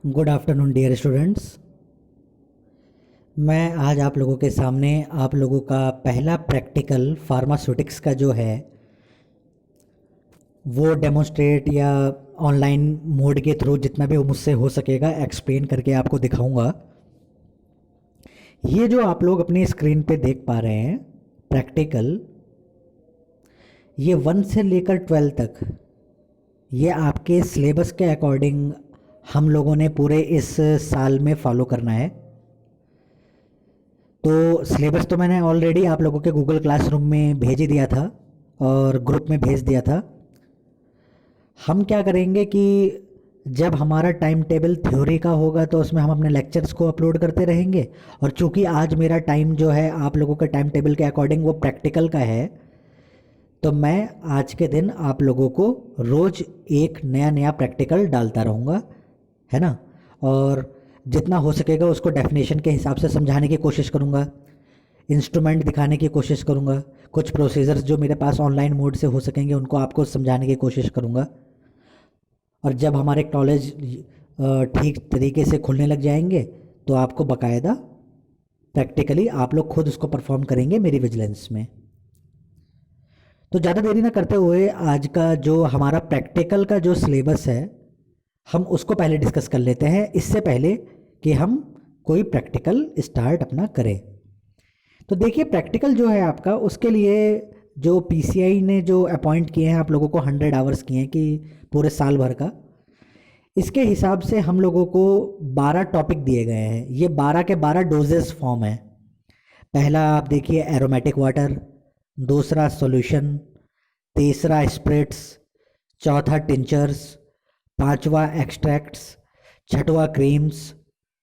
Good afternoon dear students. मैं आज आप लोगों के सामने आप लोगों का पहला प्रैक्टिकल फार्मास्यूटिक्स का जो है वो डेमोन्स्ट्रेट या ऑनलाइन मोड के थ्रू जितना भी मुझसे हो सकेगा एक्सप्लेन करके आपको दिखाऊंगा। ये जो आप लोग अपनी स्क्रीन पे देख पा रहे हैं प्रैक्टिकल, ये 1 से लेकर 12 तक ये आपके सिलेबस के अकॉर्डिंग हम लोगों ने पूरे इस साल में फॉलो करना है। तो सिलेबस तो मैंने ऑलरेडी आप लोगों के गूगल क्लासरूम में भेज ही दिया था और ग्रुप में भेज दिया था। हम क्या करेंगे कि जब हमारा टाइम टेबल थ्योरी का होगा तो उसमें हम अपने लेक्चर्स को अपलोड करते रहेंगे, और चूंकि आज मेरा टाइम जो है आप लोगों के टाइम टेबल के अकॉर्डिंग वो प्रैक्टिकल का है, तो मैं आज के दिन आप लोगों को रोज़ एक नया नया प्रैक्टिकल डालता रहूँगा, है ना। और जितना हो सकेगा उसको डेफिनेशन के हिसाब से समझाने की कोशिश करूँगा, इंस्ट्रूमेंट दिखाने की कोशिश करूँगा, कुछ प्रोसीजर्स जो मेरे पास ऑनलाइन मोड से हो सकेंगे उनको आपको समझाने की कोशिश करूँगा। और जब हमारे कॉलेज ठीक तरीके से खुलने लग जाएंगे तो आपको बाकायदा प्रैक्टिकली आप लोग खुद उसको परफॉर्म करेंगे मेरी विजिलेंस में। तो ज़्यादा देरी ना करते हुए आज का जो हमारा प्रैक्टिकल का जो सिलेबस है हम उसको पहले डिस्कस कर लेते हैं, इससे पहले कि हम कोई प्रैक्टिकल स्टार्ट अपना करें। तो देखिए प्रैक्टिकल जो है आपका, उसके लिए जो पीसीआई ने जो अपॉइंट किए हैं आप लोगों को 100 आवर्स किए हैं कि पूरे साल भर का, इसके हिसाब से हम लोगों को 12 टॉपिक दिए गए हैं। ये 12 के 12 डोजेस फॉर्म है। पहला आप देखिए एरोमेटिक वाटर, दूसरा सॉल्यूशन, तीसरा स्प्रिट्स, चौथा टिंचर्स, पांचवा एक्सट्रैक्ट्स, छठवा creams,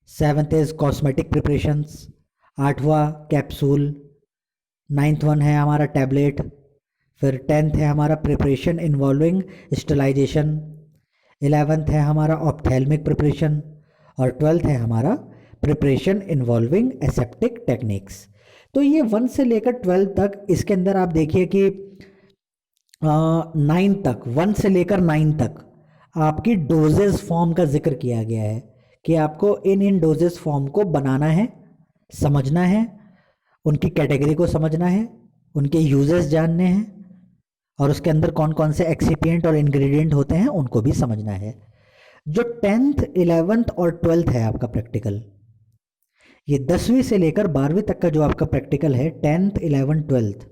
seventh is cosmetic preparations, आठवां कैप्सूल, नाइन्थ वन है हमारा टैबलेट, फिर 10th है हमारा प्रिपरेशन इन्वॉल्विंग स्टेलाइजेशन, 11th है हमारा ऑप्थेल्मिक प्रिपरेशन, और 12th है हमारा प्रिपरेशन इन्वॉल्विंग एसेप्टिक टेक्निक्स। तो ये 1 से लेकर 12 तक, इसके अंदर आप देखिए कि 9 तक, 1 से लेकर 9 तक आपकी डोजेस फॉर्म का जिक्र किया गया है कि आपको इन डोजेस फॉर्म को बनाना है, समझना है, उनकी कैटेगरी को समझना है, उनके यूजेस जानने हैं, और उसके अंदर कौन कौन से एक्सिपिएंट और इंग्रेडिएंट होते हैं उनको भी समझना है। जो 10th 11th और 12th है आपका प्रैक्टिकल, ये 10वीं से लेकर 12वीं तक का जो आपका प्रैक्टिकल है 10th 11th 12th,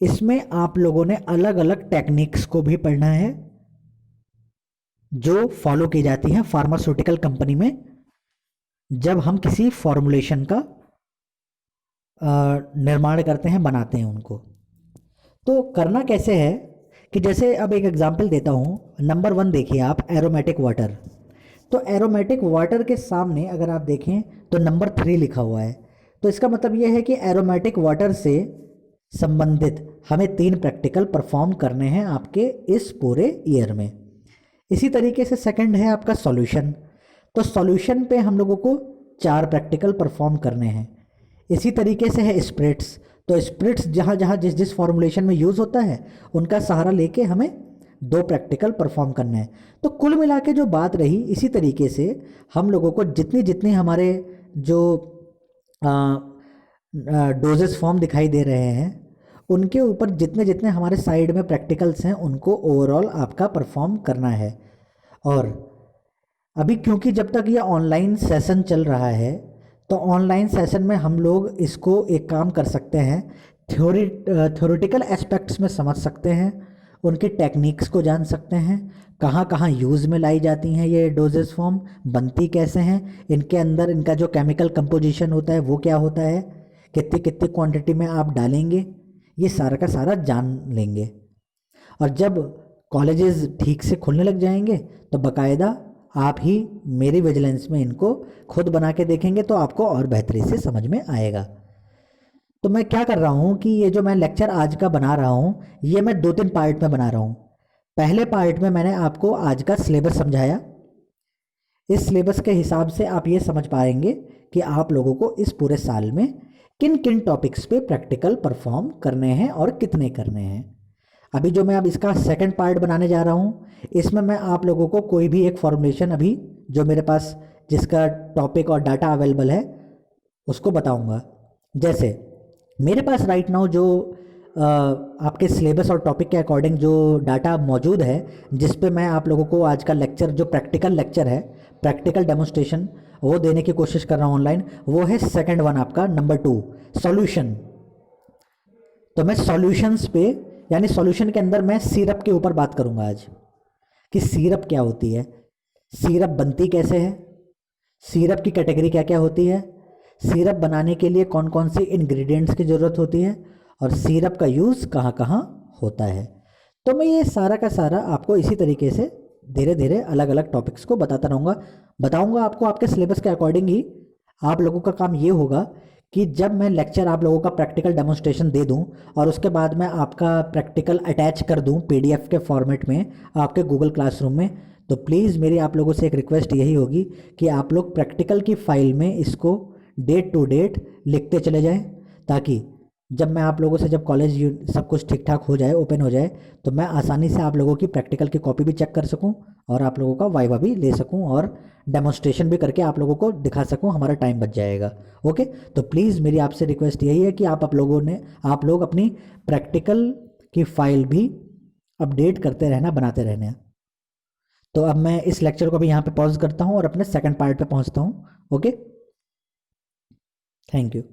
इसमें आप लोगों ने अलग अलग टेक्निक्स को भी पढ़ना है जो फॉलो की जाती हैं फार्मास्यूटिकल कंपनी में जब हम किसी फॉर्मुलेशन का निर्माण करते हैं, बनाते हैं उनको। तो करना कैसे है कि जैसे अब एक एग्जांपल देता हूँ। नंबर 1 देखिए आप, एरोमेटिक वाटर। तो एरोमेटिक वाटर के सामने अगर आप देखें तो नंबर 3 लिखा हुआ है। तो इसका मतलब यह है कि एरोमेटिक वाटर से संबंधित हमें 3 प्रैक्टिकल परफॉर्म करने हैं आपके इस पूरे ईयर में। इसी तरीके से सेकंड है आपका सॉल्यूशन। तो सॉल्यूशन पे हम लोगों को 4 प्रैक्टिकल परफॉर्म करने हैं। इसी तरीके से है स्प्रिट्स। तो स्प्रिट्स जहाँ जहाँ जिस जिस फॉर्मुलेशन में यूज़ होता है उनका सहारा लेके हमें 2 प्रैक्टिकल परफॉर्म करना है। तो कुल मिला के जो बात रही, इसी तरीके से हम लोगों को जितनी जितनी हमारे जो डोजेस फॉर्म दिखाई दे रहे हैं उनके ऊपर जितने जितने हमारे साइड में प्रैक्टिकल्स हैं उनको ओवरऑल आपका परफॉर्म करना है। और अभी क्योंकि जब तक ये ऑनलाइन सेशन चल रहा है तो ऑनलाइन सेशन में हम लोग इसको एक काम कर सकते हैं, थ्योरेटिकल एस्पेक्ट्स में समझ सकते हैं, उनकी टेक्निक्स को जान सकते हैं, कहाँ कहाँ यूज़ में लाई जाती हैं ये डोजेस फॉर्म, बनती कैसे हैं, इनके अंदर इनका जो केमिकल कंपोजिशन होता है वो क्या होता है, कितनी कितनी क्वांटिटी में आप डालेंगे, ये सारा का सारा जान लेंगे। और जब कॉलेजेस ठीक से खुलने लग जाएंगे तो बाकायदा आप ही मेरी विजिलेंस में इनको खुद बना के देखेंगे तो आपको और बेहतरी से समझ में आएगा। तो मैं क्या कर रहा हूँ कि ये जो मैं लेक्चर आज का बना रहा हूँ ये मैं 2-3 पार्ट में बना रहा हूँ। पहले पार्ट में मैंने आपको आज का सिलेबस समझाया। इस सिलेबस के हिसाब से आप ये समझ पाएंगे कि आप लोगों को इस पूरे साल में किन किन टॉपिक्स पे प्रैक्टिकल परफॉर्म करने हैं और कितने करने हैं। अभी जो मैं अब इसका सेकंड पार्ट बनाने जा रहा हूँ इसमें मैं आप लोगों को कोई भी एक फॉर्मुलेशन अभी जो मेरे पास जिसका टॉपिक और डाटा अवेलेबल है उसको बताऊंगा। जैसे मेरे पास राइट नाउ जो आपके सिलेबस और टॉपिक के अकॉर्डिंग जो डाटा मौजूद है, जिस पे मैं आप लोगों को आज का लेक्चर जो प्रैक्टिकल लेक्चर है, प्रैक्टिकल डेमोन्स्ट्रेशन वो देने की कोशिश कर रहा हूँ ऑनलाइन, वो है सेकंड वन आपका नंबर 2 सॉल्यूशन। तो मैं सॉल्यूशंस पे यानी सॉल्यूशन के अंदर मैं सिरप के ऊपर बात करूँगा आज कि सिरप क्या होती है, सिरप बनती कैसे है, सिरप की कैटेगरी क्या क्या होती है, सिरप बनाने के लिए कौन कौन से इंग्रेडिएंट्स की ज़रूरत होती है और सिरप का यूज़ कहाँ कहाँ होता है। तो मैं ये सारा का सारा आपको इसी तरीके से धीरे धीरे अलग अलग टॉपिक्स को बताता रहूँगा, बताऊँगा आपको आपके सिलेबस के अकॉर्डिंग ही। आप लोगों का काम ये होगा कि जब मैं लेक्चर आप लोगों का प्रैक्टिकल डेमोन्स्ट्रेशन दे दूं और उसके बाद मैं आपका प्रैक्टिकल अटैच कर दूं पीडीएफ के फॉर्मेट में आपके गूगल क्लासरूम में, तो प्लीज़ मेरी आप लोगों से एक रिक्वेस्ट यही होगी कि आप लोग प्रैक्टिकल की फ़ाइल में इसको डेट टू डेट लिखते चले जाएं, ताकि जब मैं आप लोगों से जब कॉलेज सब कुछ ठीक ठाक हो जाए, ओपन हो जाए, तो मैं आसानी से आप लोगों की प्रैक्टिकल की कॉपी भी चेक कर सकूं और आप लोगों का वाइवा भी ले सकूं और डेमोन्स्ट्रेशन भी करके आप लोगों को दिखा सकूं, हमारा टाइम बच जाएगा। ओके, तो प्लीज़ मेरी आपसे रिक्वेस्ट यही है कि आप लोग अपनी प्रैक्टिकल की फ़ाइल भी अपडेट करते रहना, बनाते रहना। तो अब मैं इस लेक्चर को भी यहाँ पे पॉज करता हूँ और अपने सेकंड पार्ट पे पहुँचता हूँ। Okay, thank you.